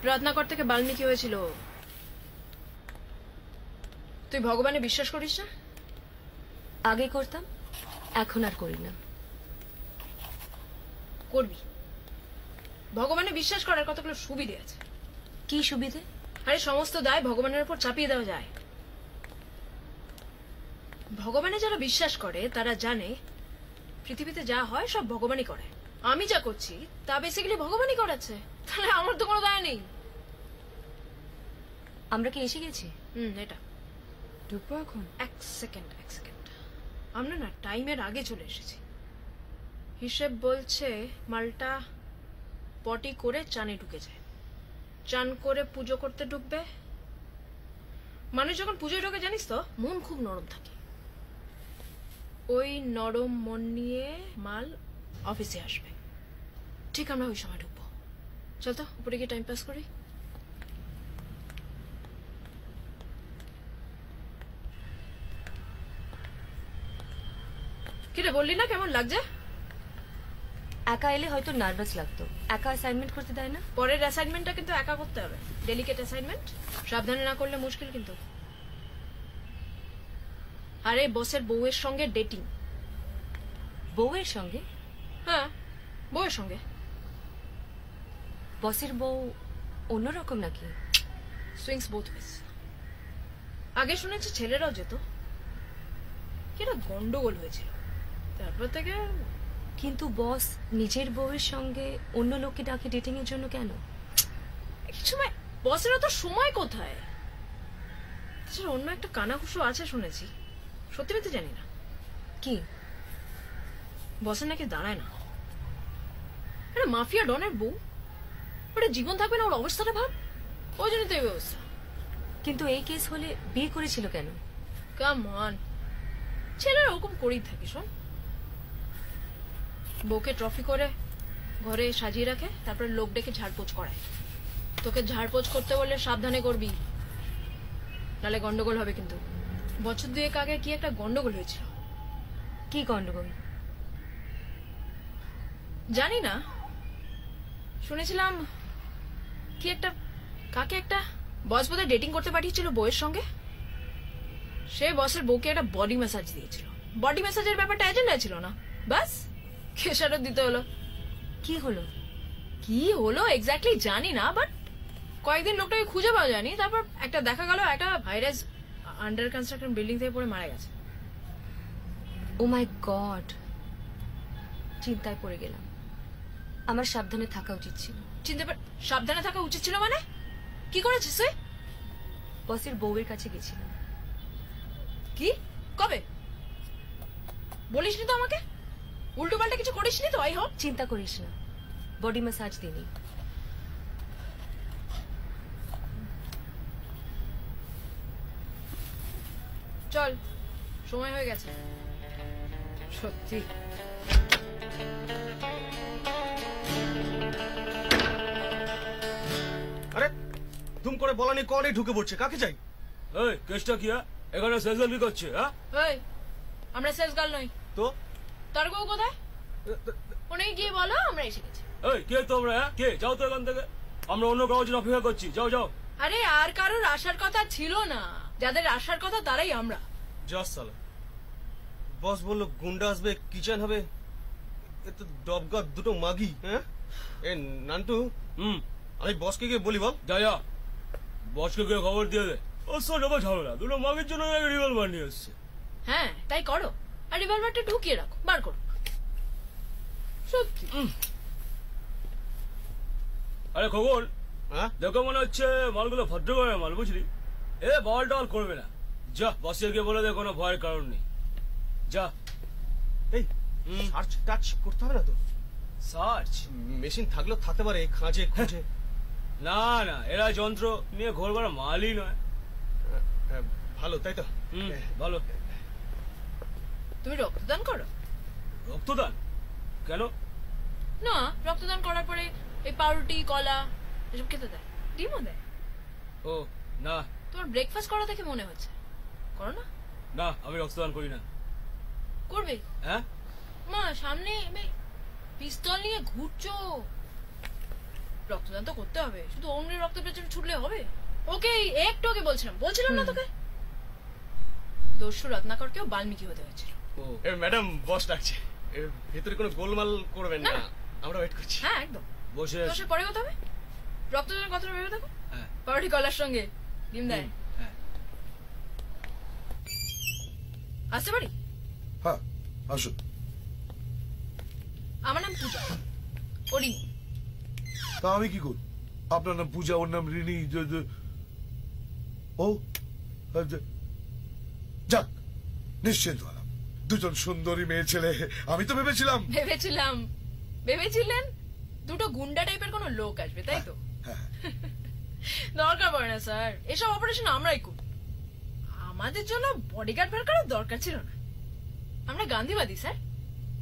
রত্নাকর থেকে বাল্মীকি হয়েছিল। তুই ভগবানে বিশ্বাস করিস না? আগে করতাম, এখন আর করি না। করবি। ভগবানে বিশ্বাস করার কতগুলো সুবিধে আছে। কি সুবিধে? আরে সমস্ত দায় ভগবানের উপর চাপিয়ে দেওয়া যায়। ভগবানে যারা বিশ্বাস করে তারা জানে পৃথিবীতে যা হয় সব ভগবানই করে। আমি যা করছি তা বেসিক্যালি ভগবানই করাচ্ছে, তাহলে আমার তো কোনো দায় নেই। আমরা কি এসে গেছি? এটা ঢুকবো এখন? এক সেকেন্ড। আমরা না টাইমের আগে চলে এসেছি। হিসেব বলছে মালটা পটি করে চানে ঢুকে যায়, চান করে পুজো করতে ঢুকবে। মানুষ যখন পুজোয় ঢোকে জানিস তো মন খুব নরম থাকে। ওই নরম মন নিয়ে মাল অফিসে আসবে, ঠিক আমরা ওই সময় ঢুকবো। চল তো উপরে গিয়ে টাইম পাস করি। কিরে বললি না কেমন লাগছে? একা এলে হয়তো নার্ভাস লাগতো, একা অ্যাসাইনমেন্ট করতে দেয় না। পরের অ্যাসাইনমেন্টটা কিন্তু একা করতে হবে, ডেলিকেট অ্যাসাইনমেন্ট, সাবধানে না করলে মুশকিল কিন্তু। আরে বসের বউয়ের সঙ্গে ডেটিং। বউয়ের সঙ্গে? হ্যাঁ, বউয়ের সঙ্গে। বসের বউ অন্যরকম নাকি? Swings both wedge. আগে শুনেছি ছেলেরাও যেত, কিনা গন্ডগোল হয়েছিল, তারপর থেকে। কিন্তু বস নিজের বউয়ের সঙ্গে অন্য লোককে ডাকে ডেটিং এর জন্য কেন? এক সময় বসের তো সময় কোথায়? তাছাড়া অন্য একটা কানাঘুষো আছে শুনেছি, সত্যি বলতে জানি না। কি? বসের নাকি দাঁড়ায় না। আরে মাফিয়া ডনের বউ, ওটা জীবন থাকবে না, ওর অবস্থাটা ভাব। ওই জন্য তো এই ব্যবস্থা। কিন্তু এই কেস হলে বিয়ে করেছিল কেন? কাম অন, ছেলেরা ওরকম করেই থাকে। শোন, বউকে ট্রফি করে ঘরে সাজিয়ে রাখে, তারপরে লোক ডেকে ঝাড়পোছ করায়। তোকে ঝাড়পোছ করতে বললে সাবধানে করবি, নালে গন্ডগোল হবে কিন্তু। বছর দুয়েক আগে কি একটা গন্ডগোল হয়েছিল। কি গন্ডগোল? জানি না, শুনেছিলাম কি একটা, কাকে একটা বস বোধহয় ডেটিং করতে পাঠিয়েছিল বউয়ের সঙ্গে। সে বসের বউকে একটা বডি ম্যাসাজ দিয়েছিল। বডি ম্যাসাজের ব্যাপারটা এজেন্ডা ছিল না, বাস খেসারত দিতে হলো। কি হলো? কি হলো এক্স্যাক্টলি জানি না, বাট কয়েকদিন লোকটাকে খুঁজে পাওয়া যায়নি। তারপর একটা দেখা গেল একটা ভাইরাস আন্ডার কনস্ট্রাকশন বিল্ডিং থেকে পড়ে মারা গেছে। ও মাই গড, চিন্তায় পড়ে গেলাম। আমার সাবধানে থাকা উচিত ছিল। সাবধানে থাকা উচিত ছিল মানে? কি করেছিস তুই? বসের বউয়ের কাছে গেছিলাম। কি? কবে? বলিসনি তো আমাকে। উল্টো পাল্টা কিছু করিসনি তো? I hope. চিন্তা করিস না, বডি ম্যাসাজ দিনি। চল, সময় হয়ে গেছে সত্যি। আরে দুম করে বলানি কনে ঢুকে পড়ছে, কাকে চাই? এই কেসটা কি? এখানে সেলস কি করছে? এই আমরা সেলস গার্ল নই তো। তোর বউ কোথায়? ওনে গিয়ে বলো আমরা এসে গেছি। এই কে তোমরা? কে? যাও তো এখান থেকে, আমরা অন্য কারোর জন্য অপেক্ষা করছি। যাও যাও। আরে আর কারোর আসার কথা ছিল না, যাদের আসার কথা তারাই আমরা। জাস সালা, বস বললো গুন্ডা আসবে, কিচেন হবে, এ তো ডবগা দুটো মাগি। হ্যাঁ এ নান্টু, আমি বসকে গিয়ে বলি বল। যা যা, বসকে গিয়ে খবর দিয়ে দে। ও সব ঝামেলা, দুটো মাগির জন্য রিভলভার নিয়ে এসছে। হ্যাঁ তাই করো, আর রিভলভারটা ঢুকিয়ে রাখো, বার করো। সত্যি। আরে খবর, হ্যাঁ দেখো মনে হচ্ছে মালগুলো ভদ্র করে মাল, বুঝলি? এ বল টল করবে না। যা বসে গিয়ে বলে দে কোনো ভয়ের কারণ নেই। যা। এই সার্চ টাচ করতে হবে না তো? সার্চ মেশিন থাকলেও থাকতে পারে, খাঁজে খুঁজে। না না, এরা যন্ত্র নিয়ে ঘোরবার মালই নয়। ভালো তাই তো? ভালো। তুমি রক্তদান করো? রক্তদান কেন? না, রক্তদান করার পরে এই পাউরুটি কলা এসব খেতে দেয়, ডিমও দেয়। ও না, তোমার ব্রেকফাস্ট করা দেখে মনে হচ্ছে করো না। না আমি রক্তদান করি না। করবে? হ্যাঁ মা সামনে পিস্তল নিয়ে ঘুরছো। রক্তদান তো করতে হবে, শুধু অমনি রক্তের পেছনে ছুটলে হবে? ওকে একটু আগে বলছিলাম না তোকে, দস্যু রত্নাকরকেও বাল্মীকি হতে হয়েছিল। ম্যাডাম বস ডাকছে, ভেতরে কোনো গোলমাল করবেন না, না। আমরা ওয়েট করছি। হ্যাঁ একদম। বসে তোর সাথে পরে কথা হবে, রক্তদানের কথাটা ভেবে থাকো। হ্যাঁ। পাউরুটি কলার সঙ্গে ডিম দেয়। হ্যাঁ। আসতে পারি? হ্যাঁ আসুন। আমার নাম পূজা, ওরি। তা আমি কি করব? আপনার নাম পূজা, ওর নাম রিনি। ও যাক, নিশ্চিন্ত হলাম, দুজন সুন্দরী মেয়ে ছেলে। আমি তো ভেবেছিলেন দুটো গুন্ডা টাইপের কোনো লোক আসবে, তাই তো? হ্যাঁ। দরকার পড়ে না স্যার, এসব অপারেশন আমরাই করি। আমাদের জন্য বডিগার্ড বের করার দরকার ছিল না। আমরা গান্ধীবাদী স্যার,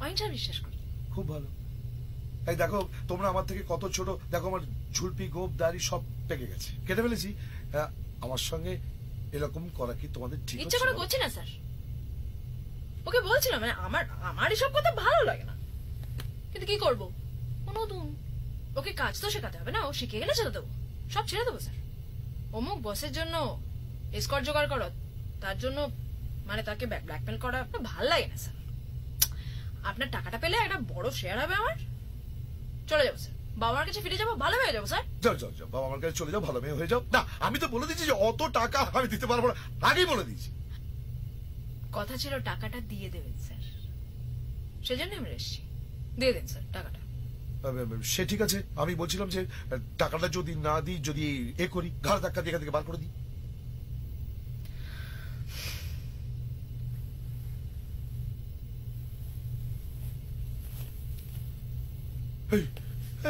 অহিংসা বিশ্বাস করি। খুব ভালো। এই দেখো, তোমরা আমার থেকে কত ছোট, দেখো আমার ঝুলপি গোপ দাড়ি সব পেকে গেছে, কেটে ফেলেছি। আমার সঙ্গে এরকম করা কি তোমাদের ঠিক ইচ্ছা করে করছি না স্যার, ওকে বলছিলাম মানে আমার এসব কথা ভালো লাগে না, কিন্তু কি করবো, নতুন ওকে কাজ তো শেখাতে হবে না, ও শিখে গেলে ছেড়ে দেবো, সব ছেড়ে দেবো স্যার। অমুক বসের জন্য এসকর্ট জোগাড় করো, তার জন্য মানে তাকে ব্ল্যাকমেল করা ভাল লাগে না স্যার। আপনার টাকাটা পেলে একটা বড় শেয়ার হবে আমার, চলে যাবো স্যার, বাবার কাছে ফিরে যাবো, ভালো হয়ে যাবো স্যার। যাও যাও যাও, বাবা আমার কাছে চলে যাও, ভালো মেয়ে হয়ে যাও। না, আমি তো বলে দিচ্ছি যে অত টাকা আমি দিতে পারবো না, আগেই বলে দিয়েছি। কথা ছিল টাকাটা দিয়ে দেবেন স্যার, সেজন্য আমরা এসছি, দিয়ে দেন স্যার টাকাটা। সে ঠিক আছে, আমি বলছিলাম যে টাকাটা যদি না দিই, যদি এ করি, ঘাড় ধাক্কা দিয়ে এখান থেকে বার করে দিই।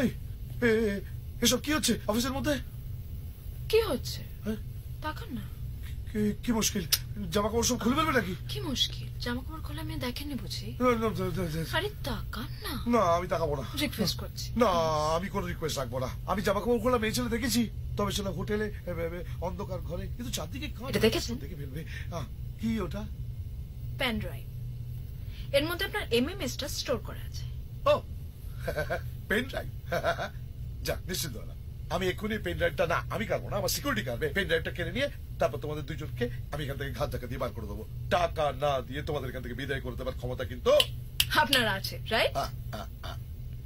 এই, এই, এসব কি হচ্ছে অফিসের মধ্যে? কি হচ্ছে? হ্যাঁ? তাকান না। কি মুশকিল, জামা কাপড় সব খুলে ফেলবে নাকি? কি মুশকিল, জামা কাপড় খোলা মেয়ে দেখেননি বুঝি? আরে তাকান না। না, আমি তাকাবো না। রিকোয়েস্ট করছি। না, আমি কোনো রিকোয়েস্ট রাখবো না। আমি জামা কাপড় খোলা মেয়ে ছেলে দেখেছি, তবে সেটা হোটেলে, অন্ধকার ঘরে, কিন্তু চারদিকে এটা দেখেছেন? দেখে ফেলবে। কি ওটা? পেন ড্রাইভ, এর মধ্যে আপনার এমএমএসটা স্টোর করা আছে। ও, পেন ড্রাইভ। যাক, নিশ্চিন্ত হলাম। আমি এক্ষুনি পেন ড্রাইভটা, না আমি কাটবো না, আমার সিকিউরিটি কাটবে। পেন ড্রাইভটা কিনে নিয়ে তারপর তোমাদের দুজনকে আমি এখান থেকে ঘাট ধাক্কা দিয়ে বার করে দেবো। টাকা না দিয়ে তোমাদের এখান থেকে বিদায় করে দেবার ক্ষমতা কিন্তু আপনার আছে, রাইট?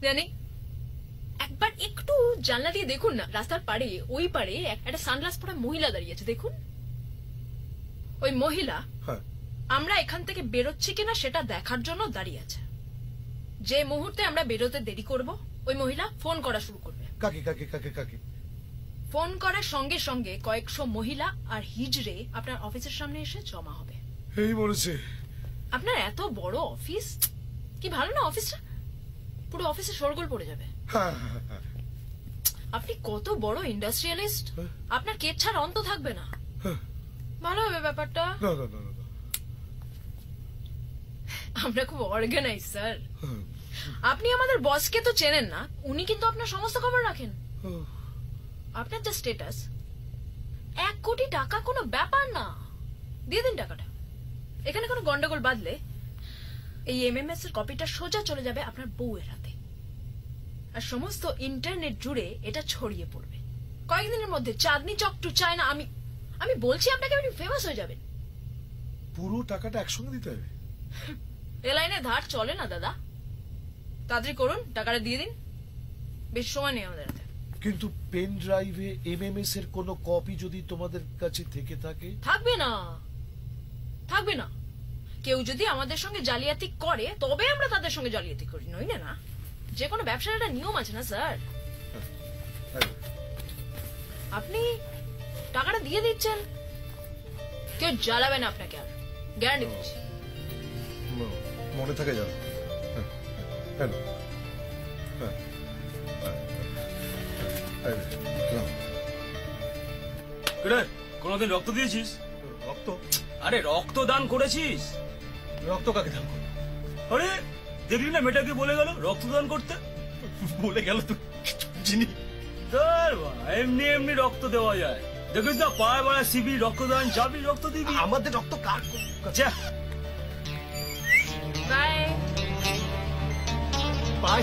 জানি। একবার একটু জানলা দিয়ে দেখুন না, রাস্তার পাড়ে, ওই পাড়ে একটা সানগ্লাস পরা মহিলা দাঁড়িয়ে আছে, দেখুন। ওই মহিলা আমরা এখান থেকে বেরোচ্ছি কিনা সেটা দেখার জন্য দাঁড়িয়ে আছে। যে মুহূর্তে আমরা বেরোতে দেরি করব, ওই মহিলা ফোন করা শুরু করবে। কাকে কাকে কাকে কাকে? ফোন করার সঙ্গে সঙ্গে কয়েকশো মহিলা আর হিজড়ে আপনার অফিসের সামনে এসে জমা হবে। এই বলেছে। আপনার এত বড় অফিস, কি ভালো না অফিসটা, পুরো অফিসে শোরগোল পড়ে যাবে। আপনি কত বড় ইন্ডাস্ট্রিয়ালিস্ট, আপনার কেট ছাড় অন্ত থাকবে না, ভালো হবে ব্যাপারটা। আমরা খুব অর্গানাইজ স্যার। আপনি আমাদের বসকে তো চেনেন না, উনি কিন্তু আপনার সমস্ত খবর রাখেন। আপনার যা স্টেটাস, 1 কোটি টাকা কোনো ব্যাপার না, দিয়ে দিন টাকাটা। এখানে কোনো গন্ডগোল বাঁধলে এই এমএমএস এর কপিটা সোজা চলে যাবে আপনার বউয়ের হাতে, আর সমস্ত ইন্টারনেট জুড়ে এটা ছড়িয়ে পড়বে। কয়েকদিনের মধ্যে চাঁদনি চক টু চায়না, আমি বলছি আপনাকে, আপনি ফেমাস হয়ে যাবেন। পুরো টাকাটা একসঙ্গে দিতে হবে? এ লাইনে ধার চলে না দাদা, তাড়াতাড়ি করুন, টাকাটা দিয়ে দিন, বেশি সময় নেই আমাদের হাতে। কিন্তু পেন ড্রাইভে এমএমএস এর কোনো কপি যদি তোমাদের কাছে থেকে থাকে? থাকবে না, থাকবে না। কেউ যদি আমাদের সঙ্গে জালিয়াতি করে তবে আমরা তাদের সঙ্গে জালিয়াতি করি, নইলে না। যে কোনো ব্যবসার একটা নিয়ম আছে না স্যার। আপনি টাকাটা দিয়ে দিচ্ছেন, কেউ জ্বালাবে না আপনাকে, আর গ্যারান্টি দিচ্ছি। মনে থাকে জানো। কোনদিন রক্ত দিয়েছিস? রক্ত? আরে রক্তদান করেছিস? রক্ত কাকে দান করবো? আরে দেখলি না মেয়েটাকে বলে গেল রক্তদান করতে। বলে গেল তো জিনি, এমনি এমনি রক্ত দেওয়া যায়। দেখিস না পায়ে বাড়া শিবির রক্তদান, যাবি রক্ত দিবি। আমাদের রক্ত কার? Bye bye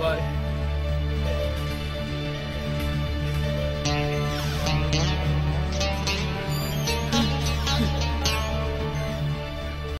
bye.